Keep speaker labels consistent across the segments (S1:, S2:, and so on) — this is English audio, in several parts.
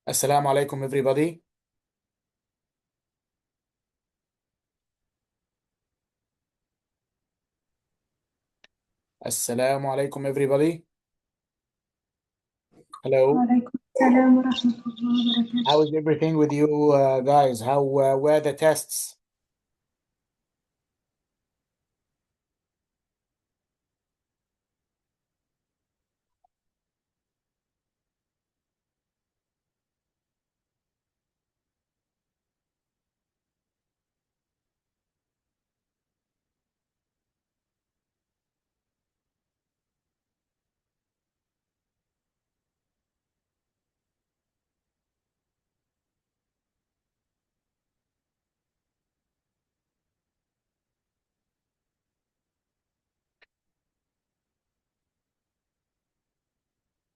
S1: Assalamu alaikum, everybody. Assalamu alaikum, everybody. Hello.
S2: وعليكم السلام ورحمة الله
S1: How
S2: وبركاته.
S1: is everything with you, guys? How were the tests?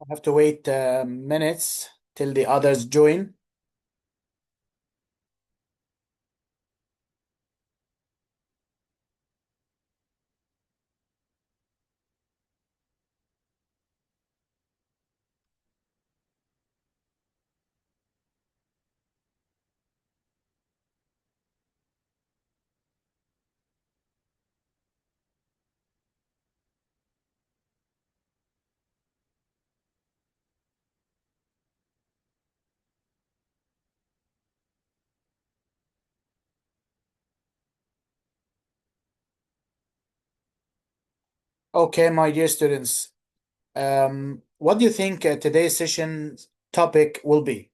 S1: I have to wait minutes till the others join. Okay, my dear students, what do you think today's session topic will be?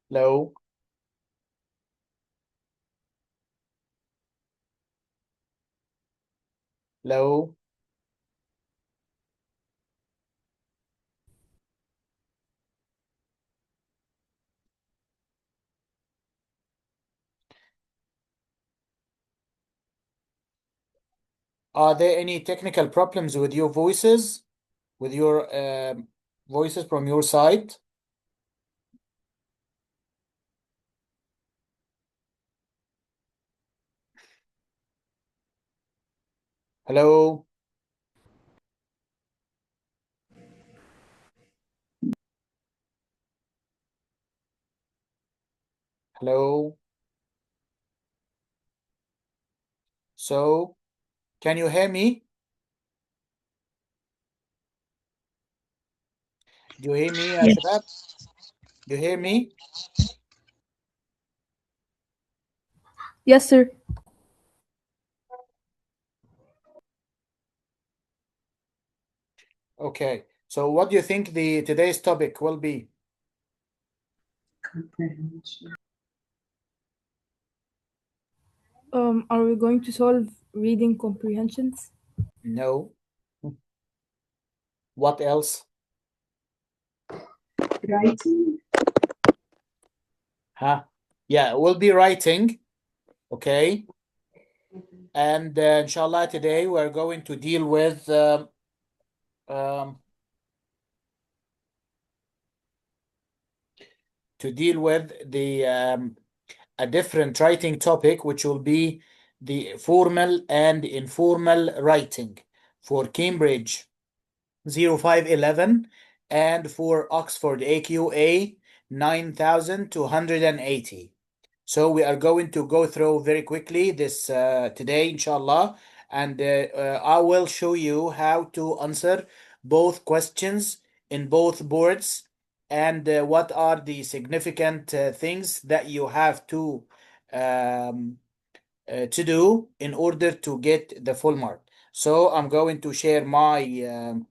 S1: Hello. Hello. Are there any technical problems with your voices, with your voices from your side? Hello. Hello. So, can you hear me? Do you hear me,
S2: Yes.
S1: Shabab? Do you hear me?
S2: Yes, sir.
S1: Okay. So what do you think the today's topic will be?
S2: Are we going to solve reading comprehensions?
S1: No. What else?
S2: Writing.
S1: Huh? Yeah, we'll be writing. Okay. And inshallah, today we're going to deal with um, the a different writing topic, which will be the formal and informal writing for Cambridge 0511 and for Oxford AQA 9280. So we are going to go through very quickly this today, inshallah, and I will show you how to answer both questions in both boards and what are the significant things that you have um, to do in order to get the full mark. So I'm going to share my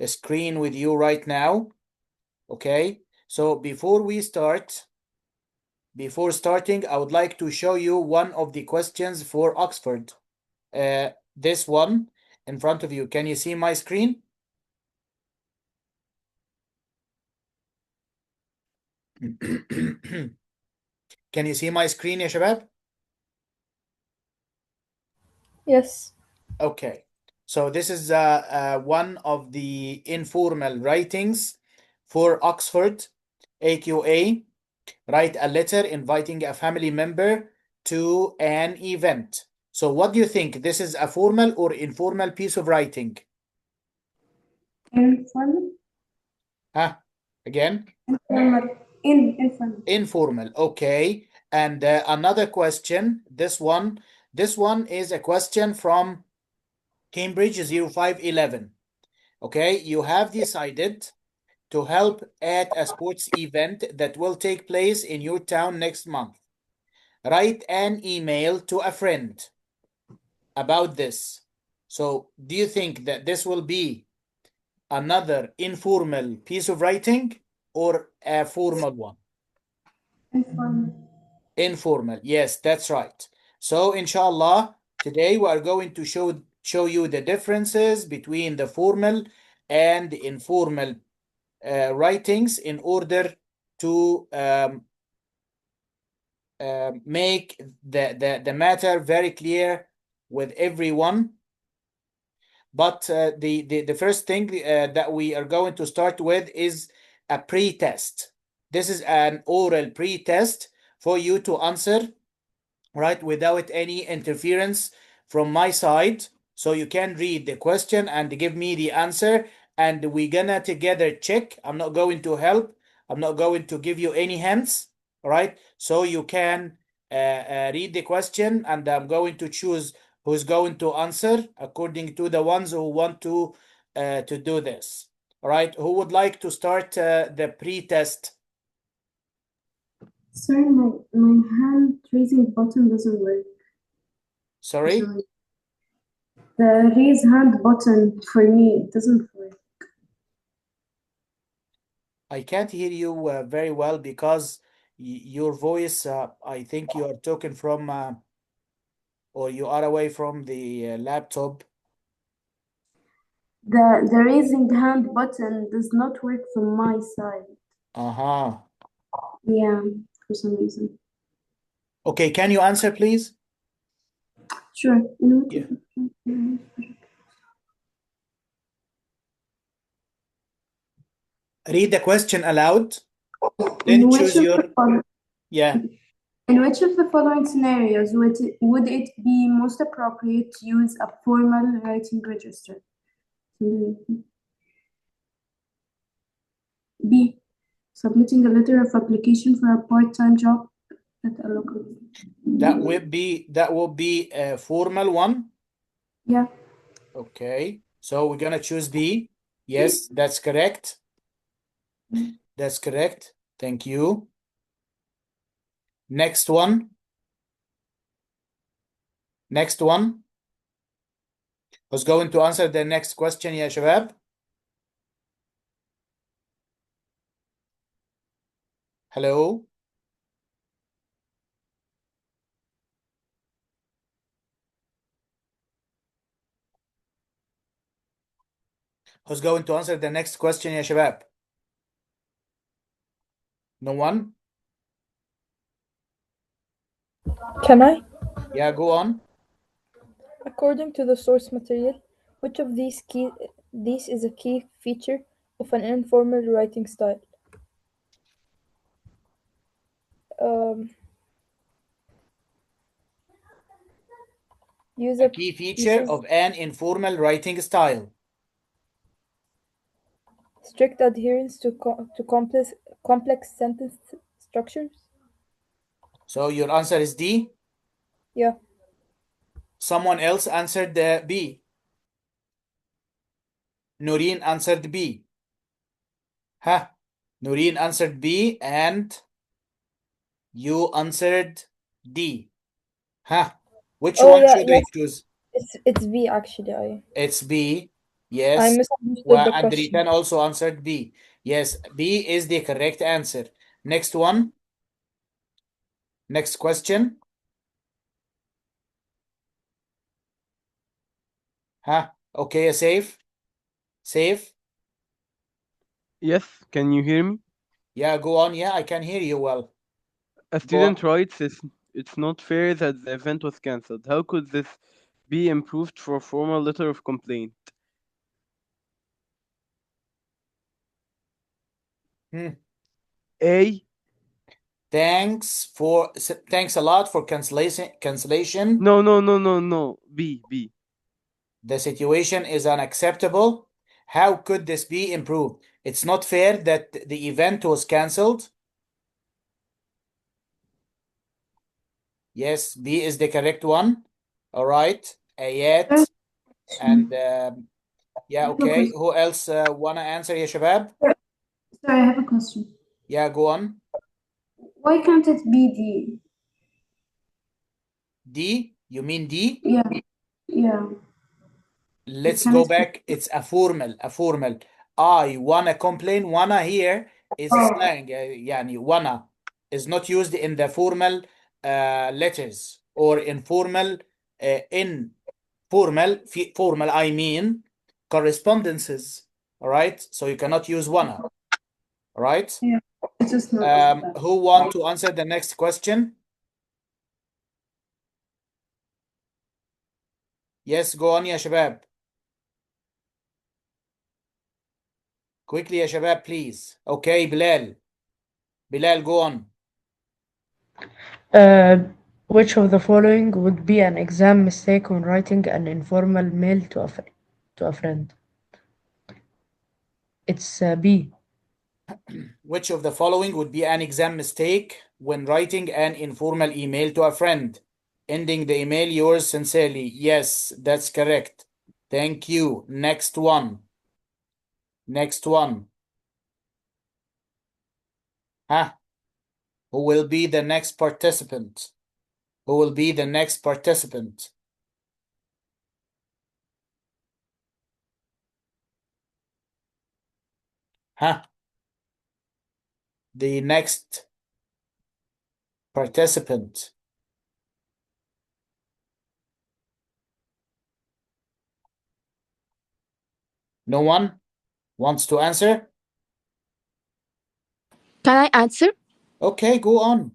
S1: screen with you right now. Okay. So before starting, I would like to show you one of the questions for Oxford. This one in front of you. Can you see my screen? Can you see my screen, ya shabab?
S2: Yes.
S1: Okay. So this is one of the informal writings for Oxford AQA. Write a letter inviting a family member to an event. So what do you think? This is a formal or informal piece of writing?
S3: Informal.
S1: Huh? Again?
S3: Informal. Informal.
S1: Informal. Okay. And another question. This one is a question from Cambridge 0511. Okay, you have decided to help at a sports event that will take place in your town next month. Write an email to a friend about this. So, do you think that this will be another informal piece of writing or a formal one?
S3: Informal.
S1: Informal. Yes, that's right. So, inshallah, today we are going to show you the differences between the formal and the informal writings in order to make the matter very clear with everyone. But the first thing that we are going to start with is a pre-test. This is an oral pre-test for you to answer, right, without any interference from my side. So you can read the question and give me the answer, and we're gonna together check. I'm not going to help. I'm not going to give you any hints, all right? So you can read the question, and I'm going to choose who's going to answer according to the ones who want to do this. All right, who would like to start the pre-test?
S3: Sorry, my hand raising button doesn't work.
S1: Sorry?
S3: Sorry. The raise hand button for me doesn't work.
S1: I can't hear you very well because your voice, I think you are talking from, or you are away from the laptop.
S3: The raising hand button does not work from my side.
S1: Uh-huh.
S3: Yeah, for some reason.
S1: Okay, can you answer, please?
S3: Sure.
S1: Yeah. Read the question aloud, then
S3: In which
S1: choose
S3: of the
S1: your,
S3: following
S1: yeah.
S3: in which of the following scenarios would it be most appropriate to use a formal writing register? B. Submitting a letter of application for a part-time job at a local.
S1: That will be a formal one.
S3: Yeah.
S1: Okay, so we're gonna choose B. Yes, that's correct. That's correct. Thank you. Next one. Next one. Who's going to answer the next question, ya shabab? Hello? Who's going to answer the next question, ya shabab? No one?
S2: Can I?
S1: Yeah, go on.
S2: According to the source material, which of these is a key feature of an informal writing style? Um,
S1: A
S2: user
S1: key feature
S2: pieces,
S1: of an informal writing style.
S2: strict adherence to complex sentence structures.
S1: So your answer is D.
S2: Yeah.
S1: Someone else answered B. Noreen answered B. Huh? Noreen answered B and you answered D. Huh? Which
S2: Oh
S1: one
S2: yeah,
S1: should I
S2: yes.
S1: choose?
S2: It's B actually.
S1: It's B.
S2: I
S1: Yes.
S2: misunderstood
S1: Well,
S2: the
S1: and
S2: question.
S1: Ritan also answered B. Yes, B is the correct answer. Next one. Next question. Huh? Okay, safe. Safe.
S4: Yes, can you hear me?
S1: Yeah, go on. Yeah, I can hear you well.
S4: A
S1: Go on.
S4: student writes, it's not fair that the event was cancelled. How could this be improved for a formal letter of complaint?
S1: Hmm.
S4: A.
S1: Thanks a lot for cancellation.
S4: No, no, no, no, no. B.
S1: The situation is unacceptable. How could this be improved? It's not fair that the event was canceled. Yes, B is the correct one. All right. Ayat. And yeah, okay. Who else wanna answer, ya shabab?
S3: Sorry, I have a question.
S1: Yeah, go on.
S3: Why can't it be D?
S1: D? You mean D?
S3: Yeah, yeah.
S1: Let's
S3: Can
S1: go
S3: it be?
S1: back. It's a formal, a formal. I wanna complain. Wanna here is
S3: Oh,
S1: slang. Yani wanna is not used in the formal letters or informal. Informal, formal. I mean correspondences. All right. So you cannot use wanna. All right.
S3: yeah. It's just not that.
S1: Who want to answer the next question? Yes, go on, ya shabab. Quickly, ya shabab, please. Okay, Bilal. Bilal, go on.
S5: Uh, which of the following would be an exam mistake when writing an informal mail to a friend? It's B.
S1: Which of the following would be an exam mistake when writing an informal email to a friend? Ending the email, yours sincerely. Yes, that's correct. Thank you. Next one. Next one. Huh? Who will be the next participant? Who will be the next participant? Huh? The next participant. No one wants to answer?
S6: Can I answer?
S1: Okay, go on.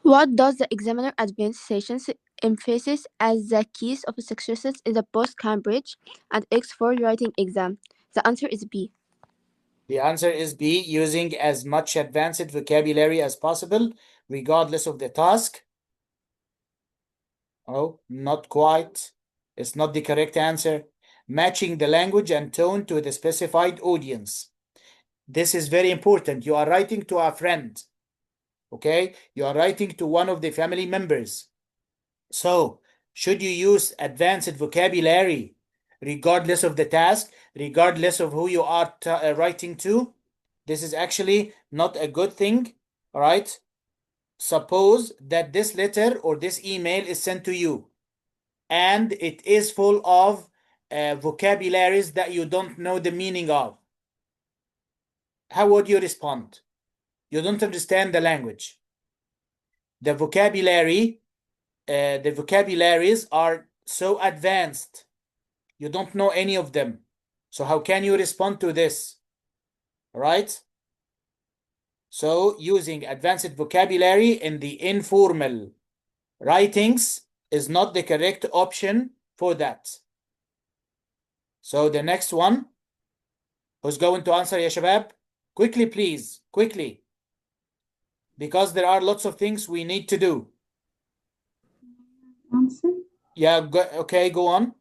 S6: What does the examiner administration emphasize as the keys of success in the post-Cambridge and Oxford writing exam? The answer is B.
S1: The answer is B, using as much advanced vocabulary as possible, regardless of the task. Oh, not quite. It's not the correct answer. Matching the language and tone to the specified audience. This is very important. You are writing to a friend, okay? You are writing to one of the family members. So, should you use advanced vocabulary regardless of the task, regardless of who you are writing to? This is actually not a good thing, all right? Suppose that this letter or this email is sent to you and it is full of vocabularies that you don't know the meaning of. How would you respond? You don't understand the language. The the vocabularies are so advanced. You don't know any of them. So how can you respond to this? Right? So using advanced vocabulary in the informal writings is not the correct option for that. So the next one, who's going to answer, ya shabab? Quickly, please, quickly, because there are lots of things we need to do.
S3: Answer.
S1: Yeah, okay, go on.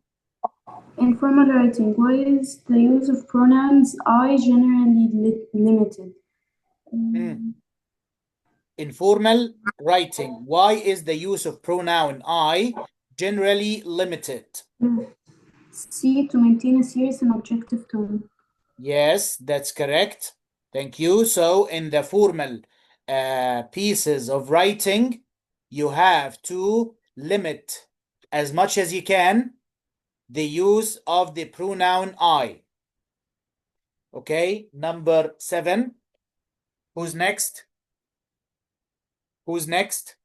S3: Informal writing. Why is the use of pronouns I generally limited?
S1: Informal writing. Why is the use of pronoun I generally limited?
S3: C. To maintain a serious and objective tone.
S1: Yes, that's correct. Thank you. So in the formal pieces of writing, you have to limit as much as you can the use of the pronoun I. Okay, number 7. Who's next? Who's next?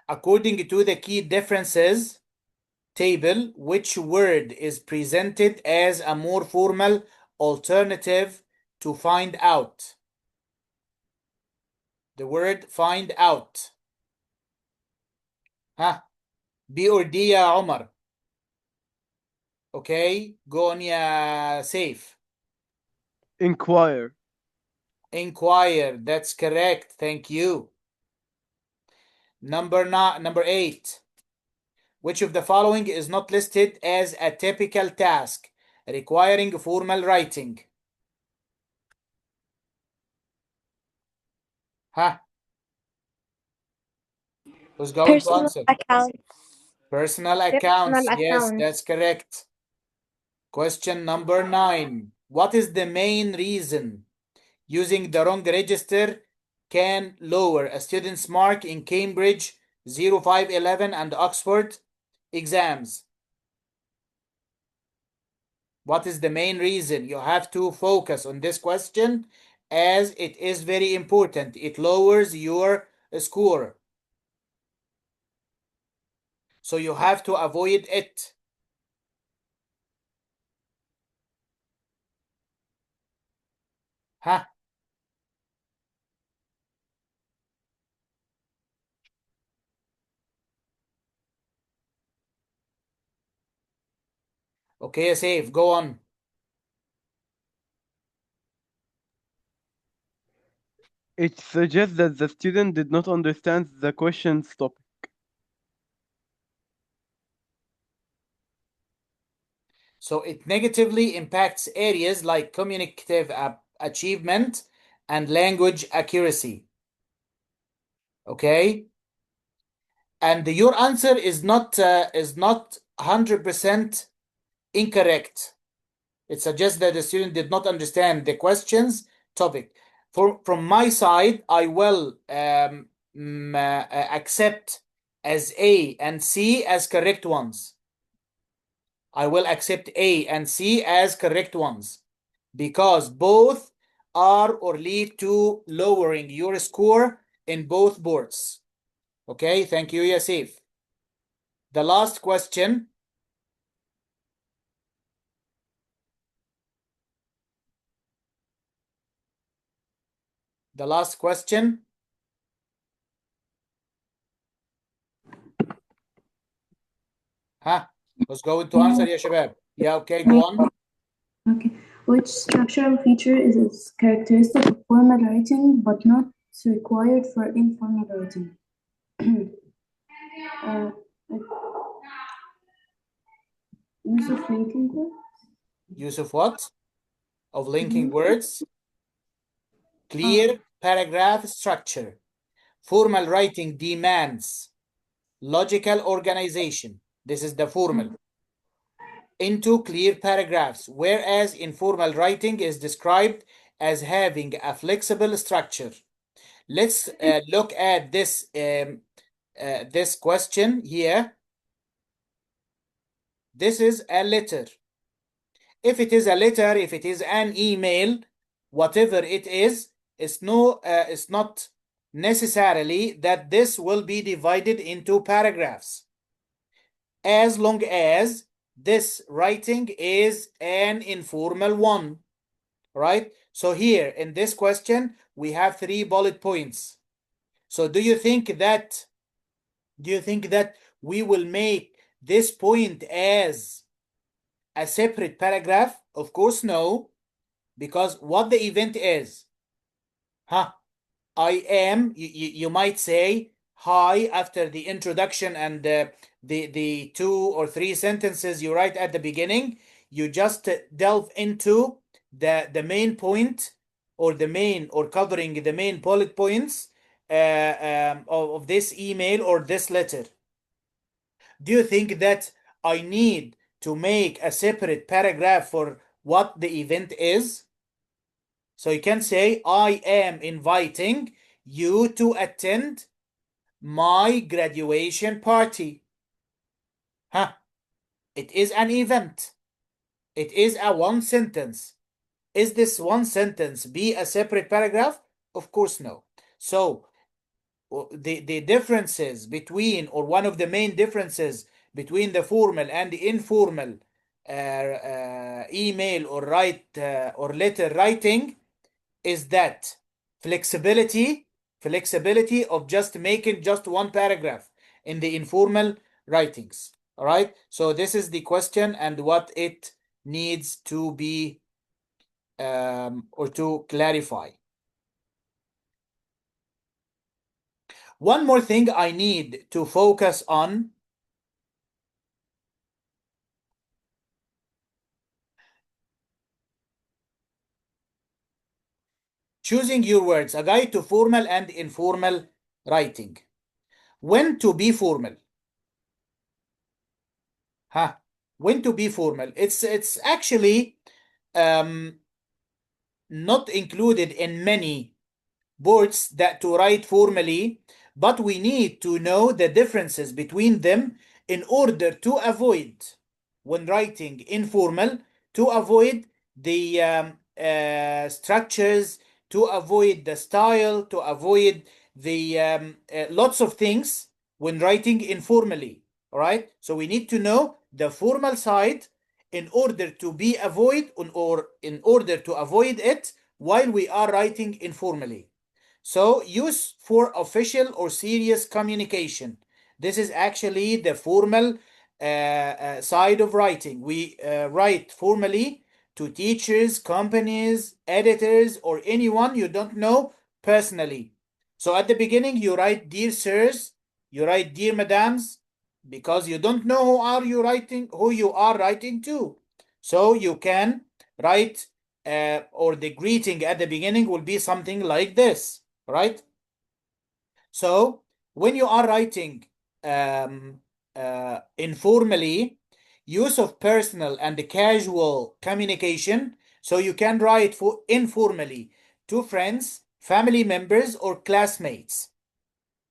S1: According to the key differences table, which word is presented as a more formal alternative to find out? The word find out. Huh? B or D, ya Omar? Okay, go on, ya Safe.
S4: Inquire.
S1: Inquire, that's correct. Thank you. Number 8. Which of the following is not listed as a typical task requiring formal writing? Huh? Who's going to
S6: Personal
S1: answer?
S6: account.
S1: Personal
S2: Personal
S1: accounts. Yes,
S2: account.
S1: that's correct. Question number 9. What is the main reason using the wrong register can lower a student's mark in Cambridge 0511 and Oxford exams? What is the main reason? You have to focus on this question as it is very important. It lowers your score. So you have to avoid it. Huh? Okay, safe. Go on.
S4: It suggests that the student did not understand the question's topic.
S1: So it negatively impacts areas like communicative achievement and language accuracy. Okay? And your answer is not 100% incorrect. It suggests that the student did not understand the question's topic. From my side, I will accept as A and C as correct ones. I will accept A and C as correct ones because both are or lead to lowering your score in both boards. Okay, thank you, Yasif. The last question. The last question. Huh? Who's going to answer, ya shabab? Yeah, okay, go on.
S3: Okay. Which structural feature is characteristic of formal writing but not required for informal writing? uh, use of linking words?
S1: Use of what? Of linking
S3: Mhm.
S1: words. Clear paragraph structure. Formal writing demands logical organization. This is the formal. Into clear paragraphs, whereas informal writing is described as having a flexible structure. Let's look at this question here. This is a letter. If it is a letter, if it is an email, whatever it is, it's not necessarily that this will be divided into paragraphs, as long as this writing is an informal one, right? So here in this question, we have 3 bullet points. So do you think that we will make this point as a separate paragraph? Of course, no, because what the event is, huh? I am, you might say hi after the introduction and the 2 or 3 sentences you write at the beginning. You just delve into the main point or the main or covering the main bullet points of this email or this letter. Do you think that I need to make a separate paragraph for what the event is? So you can say, I am inviting you to attend my graduation party. Huh? It is an event. It is a one sentence. Is this one sentence be a separate paragraph? Of course, no. So the differences between, or one of the main differences between the formal and the informal email or or letter writing is that flexibility of just making just one paragraph in the informal writings. All right, so this is the question and what it needs to be or to clarify. One more thing I need to focus on. Choosing your words, a guide to formal and informal writing. When to be formal? Huh? When to be formal? It's actually not included in many boards that to write formally, but we need to know the differences between them in order to avoid, when writing informal, to avoid the structures, to avoid the style, to avoid the lots of things when writing informally. All right, so we need to know the formal side in order to be avoid, or in order to avoid it while we are writing informally. So, use for official or serious communication. This is actually the formal side of writing. We write formally to teachers, companies, editors, or anyone you don't know personally. So, at the beginning, you write dear sirs, you write dear madams, because you don't know who you are writing to. So, you can write, or the greeting at the beginning will be something like this, right? So when you are writing informally, use of personal and casual communication. So you can write for informally to friends, family members, or classmates.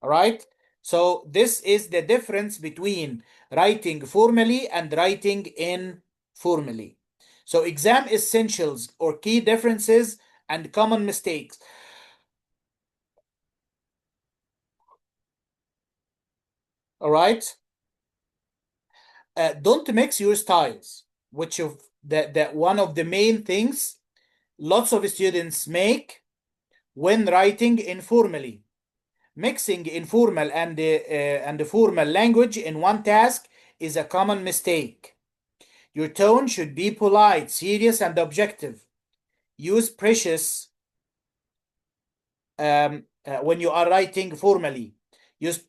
S1: All right. So this is the difference between writing formally and writing informally. So exam essentials or key differences and common mistakes. All right. Don't mix your styles, which of that one of the main things lots of students make when writing informally. Mixing informal and the formal language in one task is a common mistake. Your tone should be polite, serious, and objective. Use precious when you are writing formally. Use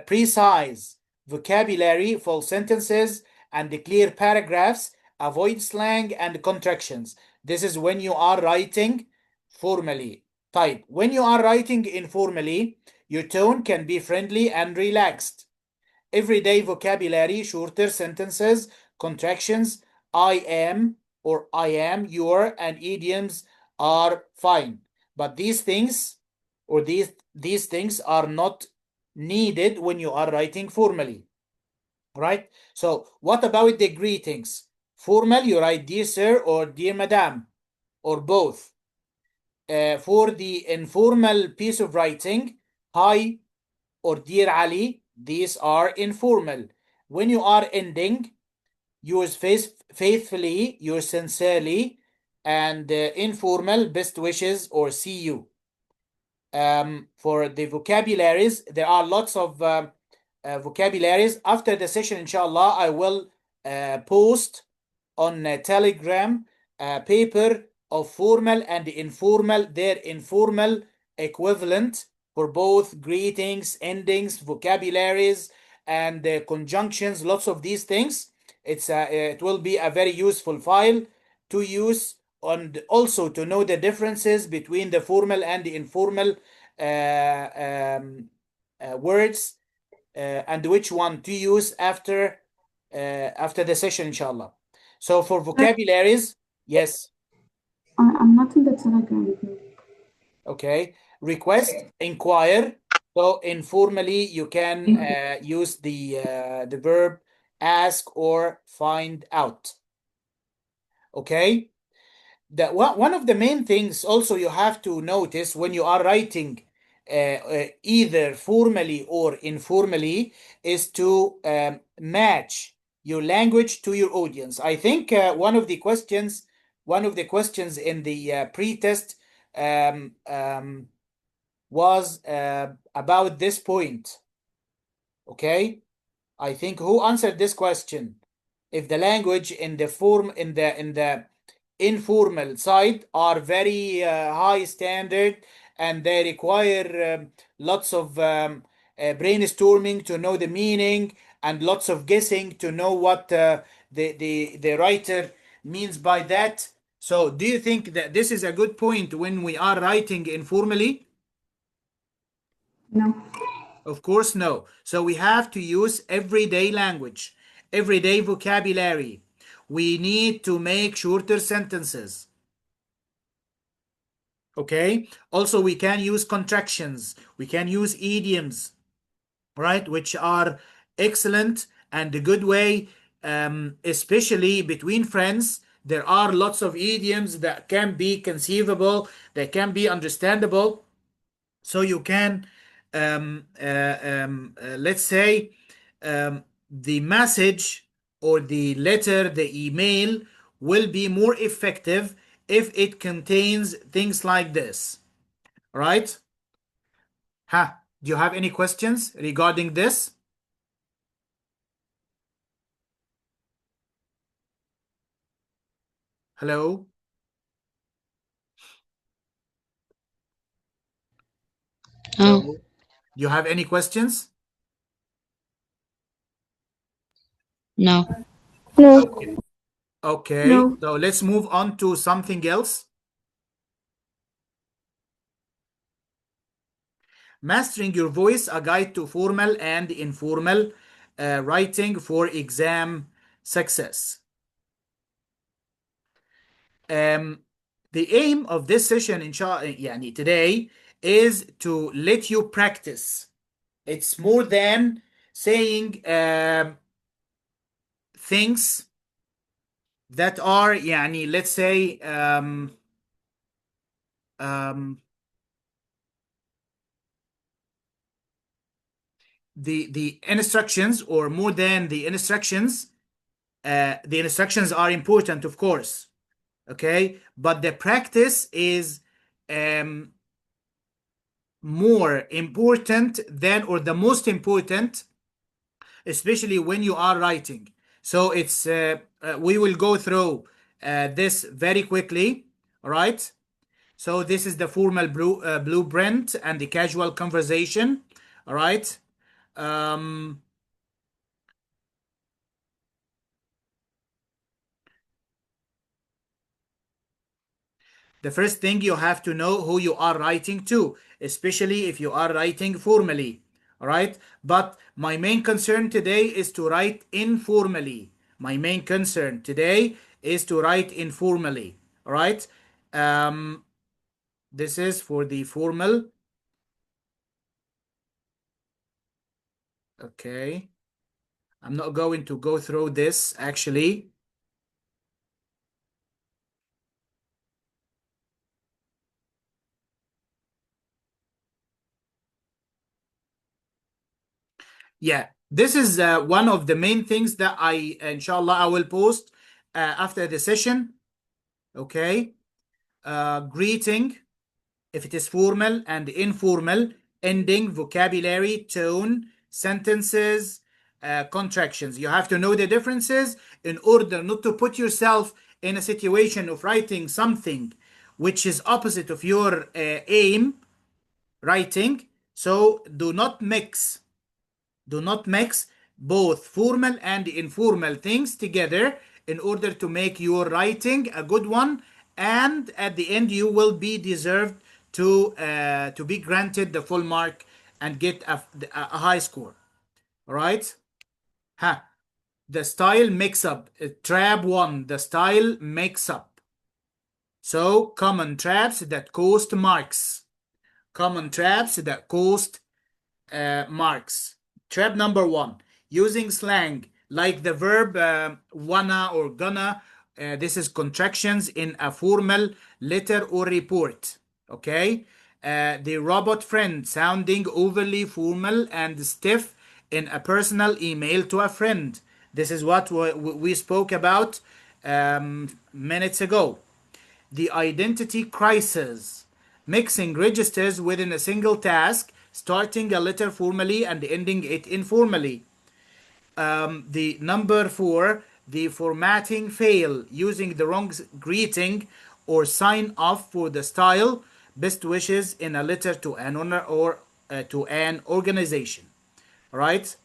S1: precise vocabulary, full sentences, and clear paragraphs. Avoid slang and contractions. This is when you are writing formally. Type. When you are writing informally, your tone can be friendly and relaxed. Everyday vocabulary, shorter sentences, contractions, I am or I am, your, and idioms are fine. But these things or these things are not needed when you are writing formally. Right? So what about the greetings? Formal, you write dear sir or dear madam, or both. For the informal piece of writing, hi or dear Ali, these are informal. When you are ending, use faithfully, use sincerely, and informal, best wishes or see you. For the vocabularies, there are lots of vocabularies. After the session, inshallah, I will post on Telegram a paper of formal and informal, their informal equivalent for both greetings, endings, vocabularies, and conjunctions, lots of these things. It will be a very useful file to use, and also to know the differences between the formal and the informal words, and which one to use after the session, inshallah. So for vocabularies, yes,
S3: I'm not in the Telegram group.
S1: okay. Request, inquire. So informally, you can use the verb ask or find out. Okay. One of the main things also you have to notice when you are writing either formally or informally is to match your language to your audience. I think one of the questions in the pre-test um, um, was about this point. Okay, I think who answered this question? If the language in the form in the informal side are very high standard, and they require lots of brainstorming to know the meaning, and lots of guessing to know what the writer means by that. So, do you think that this is a good point when we are writing informally?
S3: No.
S1: Of course, no. So, we have to use everyday language, everyday vocabulary. We need to make shorter sentences. Okay. Also, we can use contractions, we can use idioms, right, which are excellent and a good way, especially between friends. There are lots of idioms that can be conceivable, that can be understandable. So you can, let's say, the message or the letter, the email will be more effective if it contains things like this, right? Do you have any questions regarding this? Hello?
S7: No,
S1: Hello? Do you have any questions?
S7: no.
S2: No.
S1: Okay. Okay.
S3: No.
S1: So let's move on to something else. Mastering Your Voice, a guide to formal and informal writing for exam success. Um, the aim of this session, يعني today, is to let you practice. It's more than saying things that are, يعني, let's say, um, the instructions, or more than the instructions. The instructions are important, of course, okay, but the practice is um, more important than, or the most important, especially when you are writing. So it's we will go through this very quickly. All right. So this is the formal blueprint and the casual conversation. All right. Um, the first thing, you have to know who you are writing to, especially if you are writing formally. All right. But my main concern today is to write informally. My main concern today is to write informally. All right. Um, this is for the formal. Okay. I'm not going to go through this actually. Yeah, this is one of the main things that inshallah, I will post after the session. Okay. Greeting, if it is formal and informal, ending, vocabulary, tone, sentences, contractions. You have to know the differences in order not to put yourself in a situation of writing something which is opposite of your aim writing. So do not mix both formal and informal things together in order to make your writing a good one, and at the end you will be deserved to be granted the full mark and get a high score. All right. Ha. The style mix up, trap one, the style mix up. So common traps that cost marks, common traps that cost marks. Trap number one, using slang like the verb wanna or gonna. This is contractions in a formal letter or report. Okay. The robot friend, sounding overly formal and stiff in a personal email to a friend. This is what we spoke about minutes ago. The identity crisis, mixing registers within a single task, starting a letter formally and ending it informally. The number four, the formatting fail, using the wrong greeting or sign off for the style. Best wishes in a letter to an honor or to an organization. All right.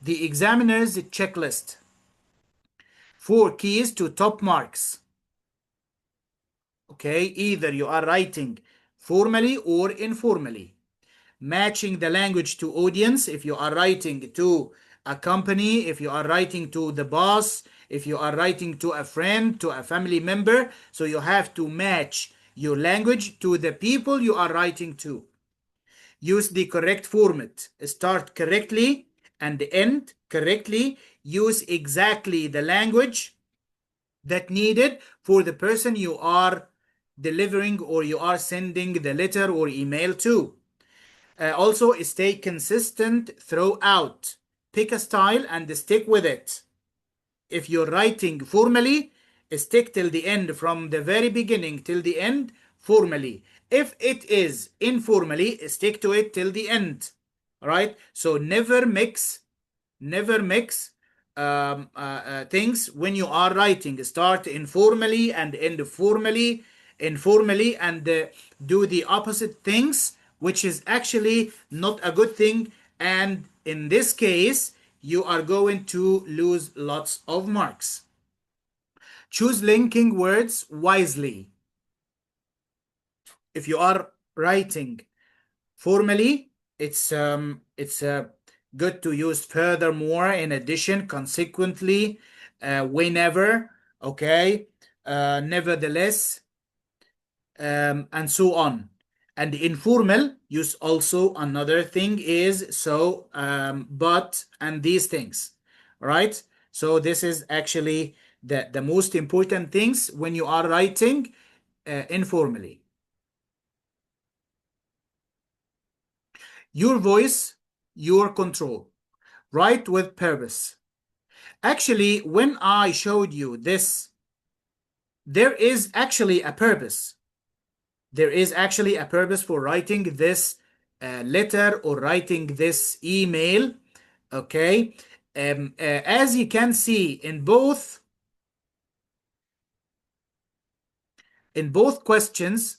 S1: The examiner's checklist. 4 keys to top marks. Okay, either you are writing formally or informally. Matching the language to audience, if you are writing to a company, if you are writing to the boss, if you are writing to a friend, to a family member, so you have to match your language to the people you are writing to. Use the correct format. Start correctly and end correctly. Use exactly the language that needed for the person you are delivering or you are sending the letter or email to. Also, stay consistent throughout. Pick a style and stick with it. If you're writing formally, stick till the end, from the very beginning till the end, formally. If it is informally, stick to it till the end. All right? So never mix things when you are writing. Start informally and end formally, and do the opposite things, which is actually not a good thing. And in this case, you are going to lose lots of marks. Choose linking words wisely. If you are writing formally, it's good to use furthermore, in addition, consequently, whenever, okay, nevertheless, and so on. And informal use also, another thing is so, but, and these things. All right. So this is actually the most important things when you are writing informally. Your voice, your control. Write with purpose. Actually, when I showed you this, there is actually a purpose. There is actually a purpose for writing this letter or writing this email. Okay. As you can see in both questions,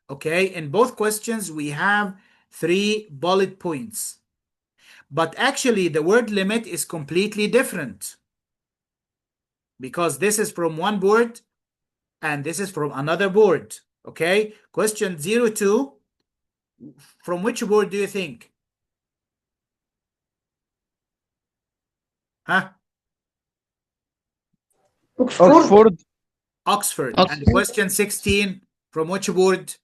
S1: okay, in both questions we have 3 bullet points. But actually the word limit is completely different, because this is from one board and this is from another board. Okay, question 02, from which board do you think? Huh?
S4: Oxford.
S1: Oxford. And
S7: Oxford.
S1: question 16, from which board?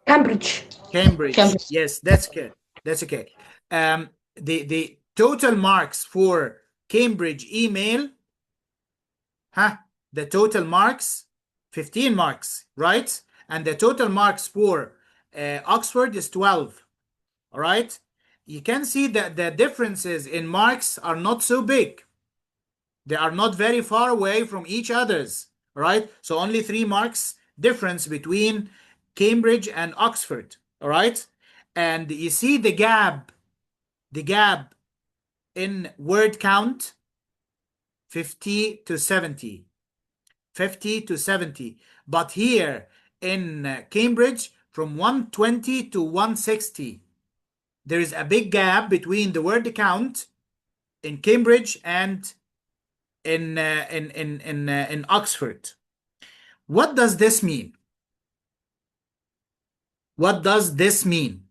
S8: Cambridge.
S1: Cambridge. Yes, that's good. That's okay. The total marks for Cambridge email, the total marks, 15 marks, right? And the total marks for Oxford is 12. All right. You can see that the differences in marks are not so big. They are not very far away from each other's, right? So only 3 marks difference between Cambridge and Oxford, all right? And you see the gap in word count, 50 to 70. 50 to 70. But here in Cambridge, from 120 to 160. There is a big gap between the word count in Cambridge and in Oxford. What does this mean? What does this mean?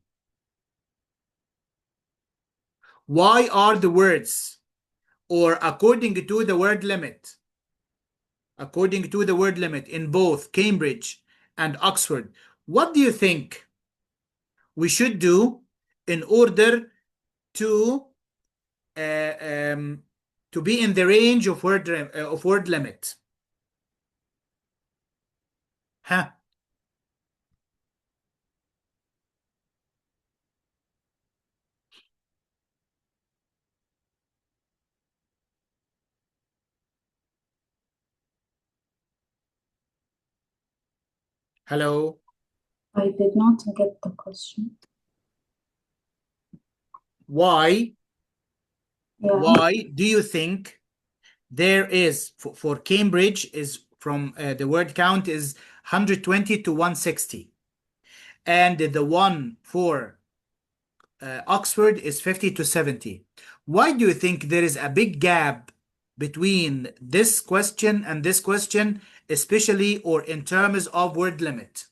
S1: Why are the words, or according to the word limit, in both Cambridge and Oxford, what do you think we should do in order to be in the range of word limit? Huh? Hello?
S3: I did not get the question.
S1: Why?
S3: Yeah.
S1: Why do you think there is, for Cambridge, is from the word count is 120 to 160, and the one for Oxford is 50 to 70. Why do you think there is a big gap between this question and this question, especially or in terms of word limit?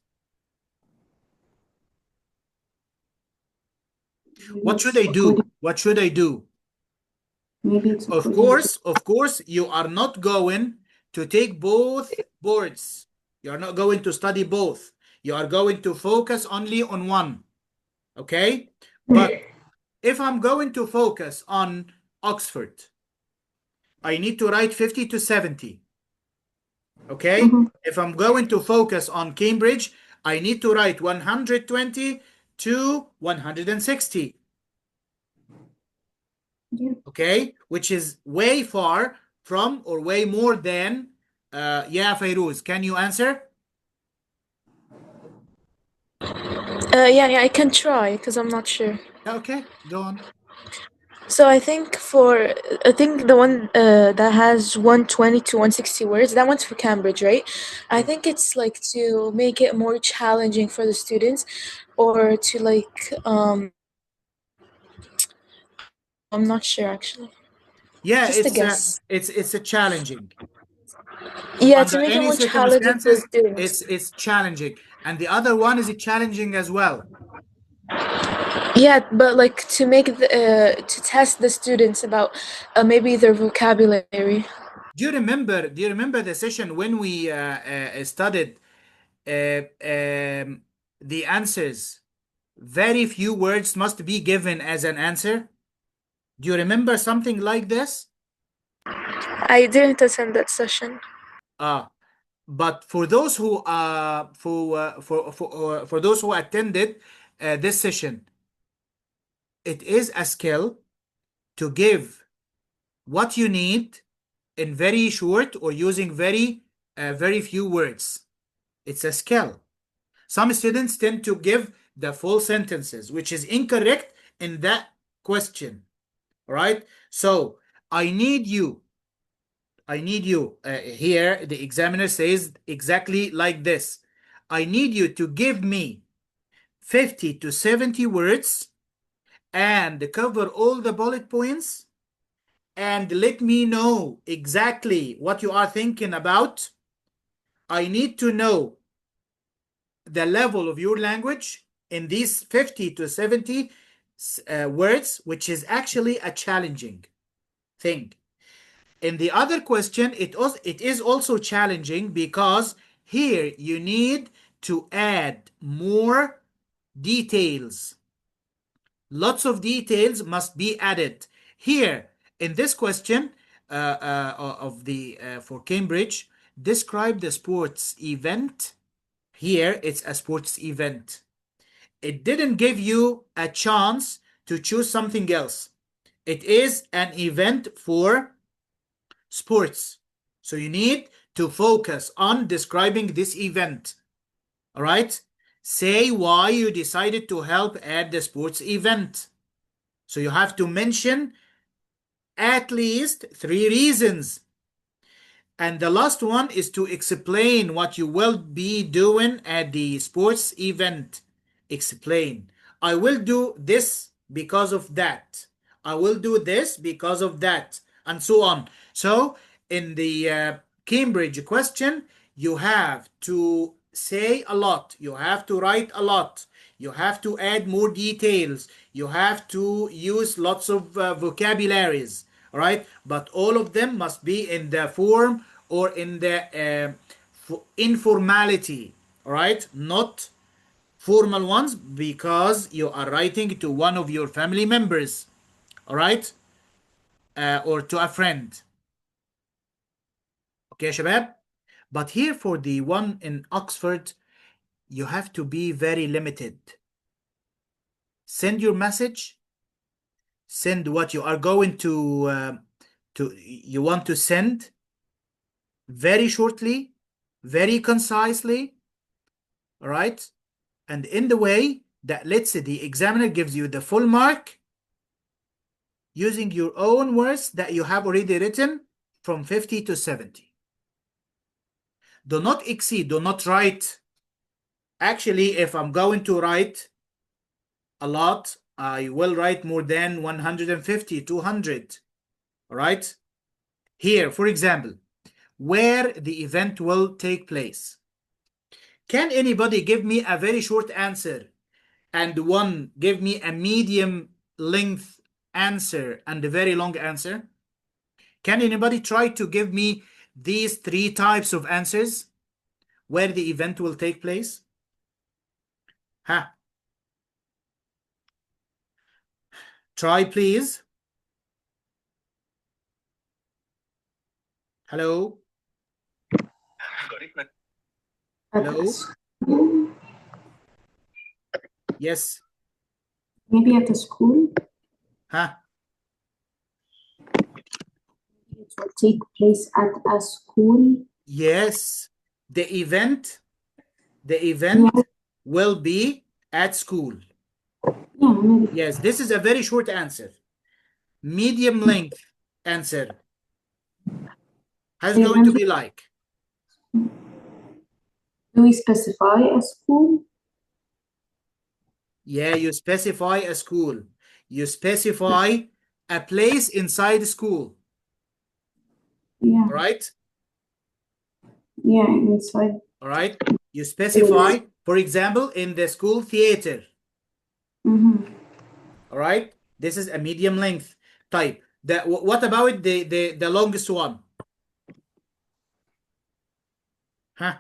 S3: Maybe
S1: What should
S3: it's
S1: I
S3: according.
S1: do? What should I do?
S3: Maybe it's
S1: Of
S3: according to.
S1: course, of course, you are not going to take both boards. You are not going to study both. You are going to focus only on one. Okay? But if I'm going to focus on Oxford, I need to write 50 to 70. Okay?
S3: Mm-hmm.
S1: If I'm going to focus on Cambridge, I need to write 120 to 160.
S3: Yeah.
S1: Okay? Which is way far from or way more than, yeah, Fairuz, can you answer?
S2: Yeah, I can try because I'm not sure.
S1: Okay, go on.
S2: So I think the one that has 120 to 160 words, that one's for Cambridge, right? I think it's like to make it more challenging for the students, or to like I'm not sure actually.
S1: Yeah,
S2: Just a guess.
S1: it's a challenging.
S2: Yeah, to
S1: Under
S2: make it
S1: any
S2: more challenging for the
S1: circumstances,
S2: students.
S1: it's challenging. And the other one is challenging as well.
S2: Yeah, but like to make to test the students about maybe their vocabulary.
S1: Do you remember the session when we studied the answers? Very few words must be given as an answer. Do you remember something like this?
S2: I didn't attend that session.
S1: Ah, but for those who for those who attended this session, it is a skill to give what you need in very short or using very few words. It's a skill. Some students tend to give the full sentences, which is incorrect in that question. All right. So I need you here. The examiner says exactly like this. I need you to give me 50 to 70 words and cover all the bullet points and let me know exactly what you are thinking about. I need to know the level of your language in these 50 to 70 words, which is actually a challenging thing. In the other question, it is also challenging because here you need to add more details. Lots of details must be added. Here, in this question of the for Cambridge, describe the sports event. Here, it's a sports event. It didn't give you a chance to choose something else. It is an event for sports. So you need to focus on describing this event. All right? Say why you decided to help at the sports event. So you have to mention at least 3 reasons. And the last one is to explain what you will be doing at the sports event. Explain. I will do this because of that. I will do this because of that, and so on. So, in the Cambridge question, you have to say a lot, you have to write a lot, you have to add more details, you have to use lots of vocabularies, all right? But all of them must be in the form or in the informality, all right? Not formal ones, because you are writing to one of your family members, all right? Or to a friend. Okay, Shabab? But here for the one in Oxford, you have to be very limited. Send your message, send what you are going to you want to send very shortly, very concisely, all right? And in the way that, let's say, the examiner gives you the full mark using your own words that you have already written from 50 to 70. Do not exceed, do not write Actually, if I'm going to write a lot, I will write more than 150, 200. All right. Here, for example, where the event will take place. Can anybody give me a very short answer and one give me a medium length answer and a very long answer? Can anybody try to give me these three types of answers where the event will take place? Huh? Try, please. Hello?
S3: At
S1: Hello?
S3: school,
S1: Yes.
S3: maybe at a school,
S1: Huh?
S3: it will take place at a school.
S1: Yes. The event
S3: Yeah,
S1: will be at school.
S3: yeah, maybe.
S1: Yes, this is a very short answer. Medium length answer. How's it
S3: The
S1: going to
S3: event,
S1: be like?
S3: do we specify a school?
S1: Yeah, you specify a school. You specify a place inside school.
S3: Yeah,
S1: All right?
S3: yeah, inside.
S1: All right. You specify, for example, in the school theater.
S3: Mm-hmm.
S1: All right. This is a medium length type. What about the longest one? Huh?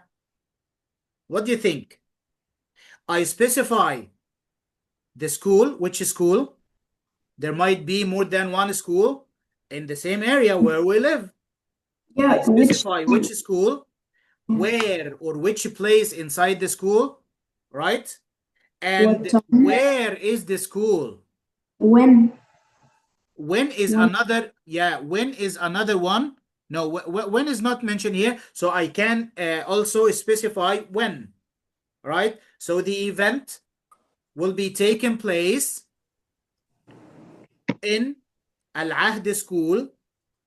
S1: What do you think? I specify the school, which school? There might be more than one school in the same area where we live. I
S3: Yeah, which
S1: specify which school, where or which place inside the school, right?
S3: what
S1: And
S3: time?
S1: where is the school?
S3: When?
S1: When is
S3: When?
S1: another, yeah, when is another one? No, when is not mentioned here, so I can also specify when, right? So the event will be taking place in Al-Ahd school,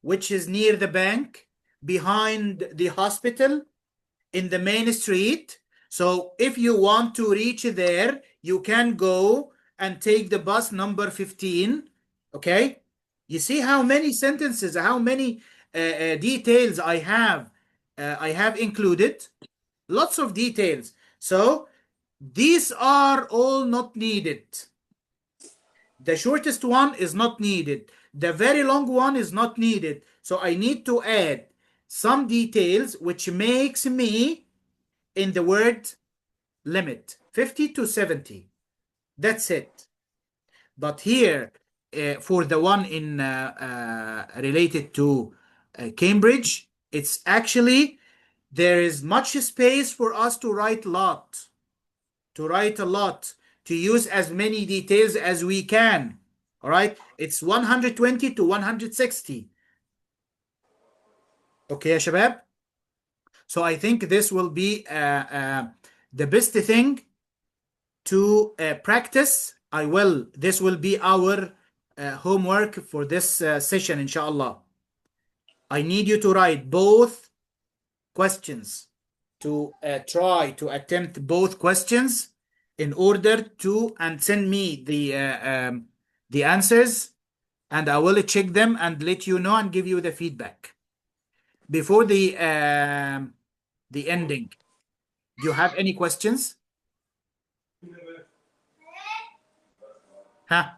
S1: which is near the bank, behind the hospital, in the main street. So if you want to reach there, you can go and take the bus number 15. Okay? You see how many sentences, how many details I have included? Lots of details. So these are all not needed. The shortest one is not needed. The very long one is not needed. So I need to add some details which makes me in the word limit 50 to 70. That's it. But here, for the one in related to Cambridge, it's actually there is much space for us to write a lot, to use as many details as we can. All right, it's 120 to 160. Okay, يا شباب. So I think this will be the best thing to practice. This will be our homework for this session, inshallah. I need you to write both questions, to try to attempt both questions in order to, and send me the answers, and I will check them and let you know and give you the feedback. Before the ending, do you have any questions? Huh?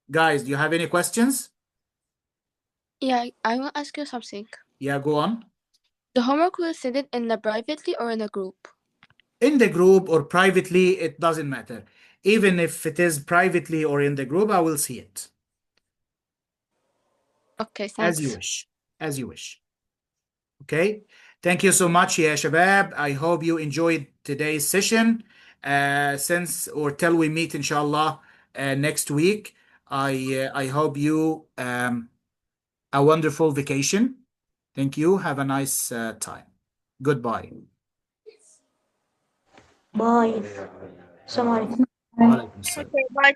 S1: Guys, do you have any questions?
S6: Yeah, I will ask you something.
S1: Yeah, go on.
S6: The homework will send it in a privately or in a group?
S1: In the group or privately, it doesn't matter. Even if it is privately or in the group, I will see it.
S6: Okay,
S1: As you
S6: thanks.
S1: wish. As you wish. Okay. Thank you so much, ya shabab. I hope you enjoyed today's session. Since or till we meet, inshallah, next week. I hope you a wonderful vacation. Thank you. Have a nice time. Goodbye.
S5: Bye. Assalamu alaikum.
S3: Bye.
S1: Walaikum salam.
S2: Bye.